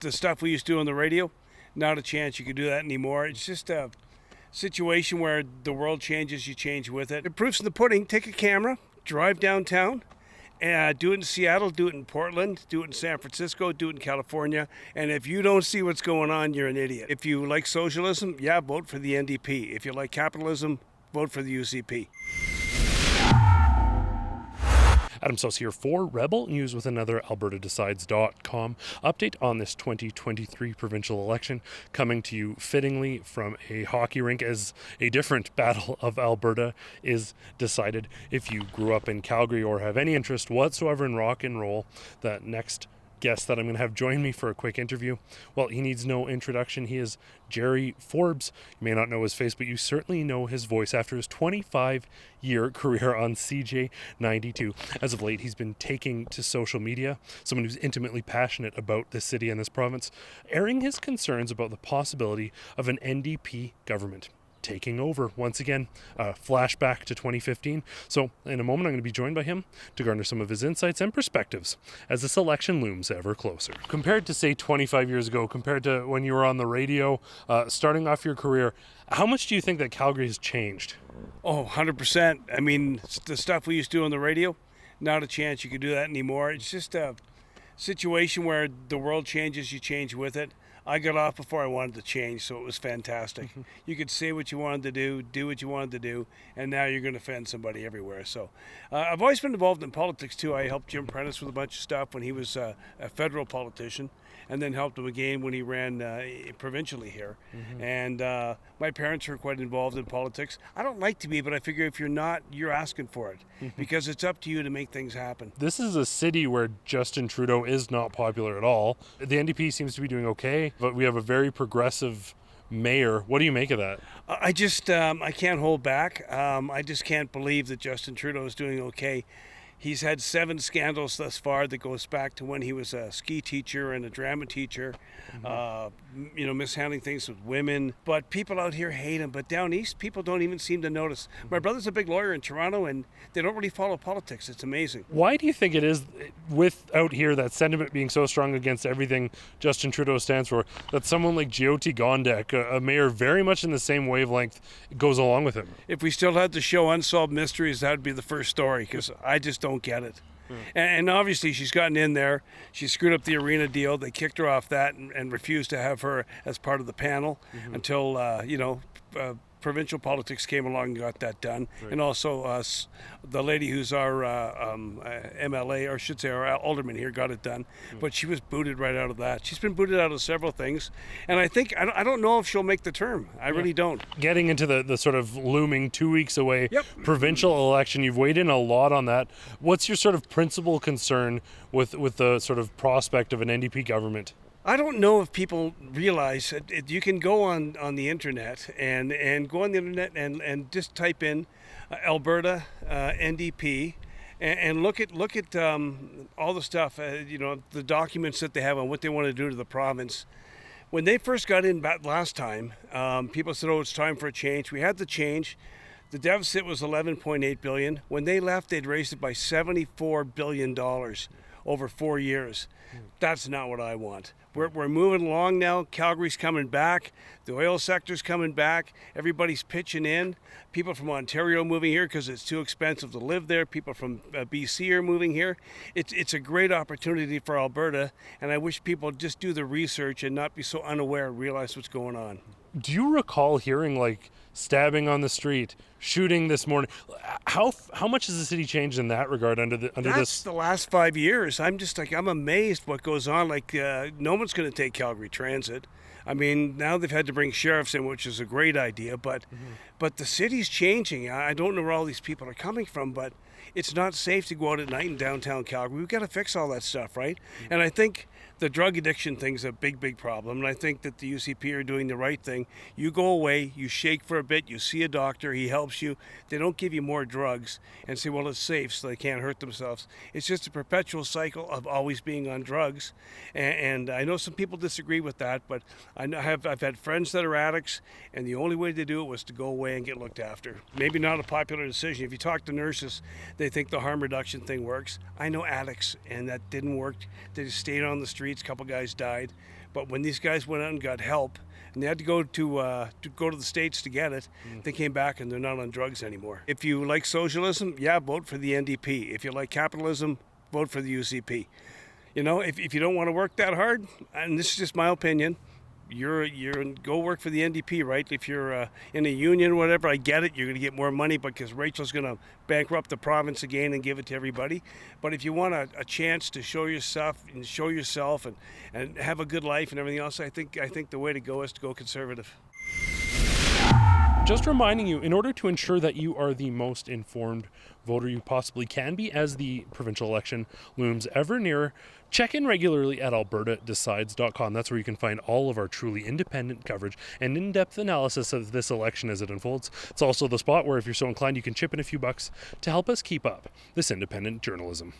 The stuff we used to do on the radio, not a chance you could do that anymore. It's just a situation where the world changes, you change with it. The proof's in the pudding. Take a camera, drive downtown, and do it in Seattle, do it in Portland, do it in San Francisco, do it in California. And if you don't see what's going on, you're an idiot. If you like socialism, yeah, vote for the NDP. If you like capitalism, vote for the UCP. Adam Soos here for Rebel News with another AlbertaDecides.com update on this 2023 provincial election, coming to you fittingly from a hockey rink as a different battle of Alberta is decided. If you grew up in Calgary or have any interest whatsoever in rock and roll, the next guest that I'm going to have join me for a quick interview, well, he needs no introduction. He is Gerry Forbes. You may not know his face, but you certainly know his voice after his 25-year career on CJ92. As of late, he's been taking to social media, someone who's intimately passionate about this city and this province, airing his concerns about the possibility of an NDP government taking over once again. Flashback to 2015. So in a moment, I'm going to be joined by him to garner some of his insights and perspectives as this election looms ever closer. Compared to, say, 25 years ago, compared to when you were on the radio, starting off your career, how much do you think that Calgary has changed? Oh, 100%. I mean, the stuff we used to do on the radio, not a chance you could do that anymore. It's just a situation where the world changes, you change with it. I got off before I wanted to change, so it was fantastic. You could say what you wanted to do what you wanted to do, and now you're going to offend somebody everywhere. So I've always been involved in politics, too. I helped Jim Prentice with a bunch of stuff when he was a federal politician, and then helped him again when he ran provincially here. And my parents were quite involved in politics. I don't like to be, but I figure if you're not, you're asking for it, because it's up to you to make things happen. This is a city where Justin Trudeau is not popular at all. The NDP seems to be doing okay, but we have a very progressive mayor. What do you make of that? I just, I can't hold back. I just can't believe that Justin Trudeau is doing okay. He's had 7 scandals thus far that goes back to when he was a ski teacher and a drama teacher, mishandling things with women. But people out here hate him. But down east, people don't even seem to notice. My brother's a big lawyer in Toronto, and they don't really follow politics. It's amazing. Why do you think it is, with out here, that sentiment being so strong against everything Justin Trudeau stands for, that someone like Jyoti Gondek, a mayor very much in the same wavelength, goes along with him? If we still had the show Unsolved Mysteries, that would be the first story, because I just don't get it. And obviously she's gotten in there. She screwed up the arena deal. They kicked her off that and refused to have her as part of the panel until, provincial politics came along and got that done. Right. And also the lady who's our MLA, or I should say our alderman here, got it done. But she was booted right out of that. She's been booted out of several things. And I think, I don't know if she'll make the term. I really don't. Getting into the sort of looming 2 weeks away provincial election, you've weighed in a lot on that. What's your sort of principal concern with the sort of prospect of an NDP government? I don't know if people realize you can go on the internet and go on the internet and just type in Alberta NDP and look at all the stuff, the documents that they have on what they want to do to the province. When they first got in back last time, people said, "Oh, it's time for a change." We had the change. The deficit was $11.8 billion. When they left, they'd raised it by $74 billion over 4 years. That's not what I want. We're moving along now. Calgary's coming back. The oil sector's coming back. Everybody's pitching in. People from Ontario moving here because it's too expensive to live there. People from BC are moving here. It's a great opportunity for Alberta, and I wish people would just do the research and not be so unaware and realize what's going on. Do you recall hearing like stabbing on the street, shooting this morning? How much has the city changed in that regard under this? That's the last 5 years. I'm amazed what goes on. Like no one's going to take Calgary Transit. I mean, now they've had to bring sheriffs in, which is a great idea, but the city's changing. I don't know where all these people are coming from, but it's not safe to go out at night in downtown Calgary. We've got to fix all that stuff, right? And I think the drug addiction thing's a big problem, and I think that the UCP are doing the right thing. You go away, you shake for a bit, you see a doctor, he helps you. They don't give you more drugs and say, well, it's safe, so they can't hurt themselves. It's just a perpetual cycle of always being on drugs, and I know some people disagree with that, but I've had friends that are addicts, and the only way to do it was to go away and get looked after. Maybe not a popular decision. If you talk to nurses, they think the harm reduction thing works. I know addicts, and that didn't work. They just stayed on the streets. A couple guys died. But when these guys went out and got help, and they had to go to the States to get it, they came back and they're not on drugs anymore. If you like socialism, yeah, vote for the NDP. If you like capitalism, vote for the UCP. You know, if you don't want to work that hard, and this is just my opinion, you're go work for the NDP, right? If you're in a union or whatever, I get it. You're going to get more money because Rachel's going to bankrupt the province again and give it to everybody. But if you want a chance to show yourself and have a good life and everything else, I think the way to go is to go Conservative. Just reminding you, in order to ensure that you are the most informed voter you possibly can be as the provincial election looms ever nearer, check in regularly at albertadecides.com. That's where you can find all of our truly independent coverage and in-depth analysis of this election as it unfolds. It's also the spot where, if you're so inclined, you can chip in a few bucks to help us keep up this independent journalism.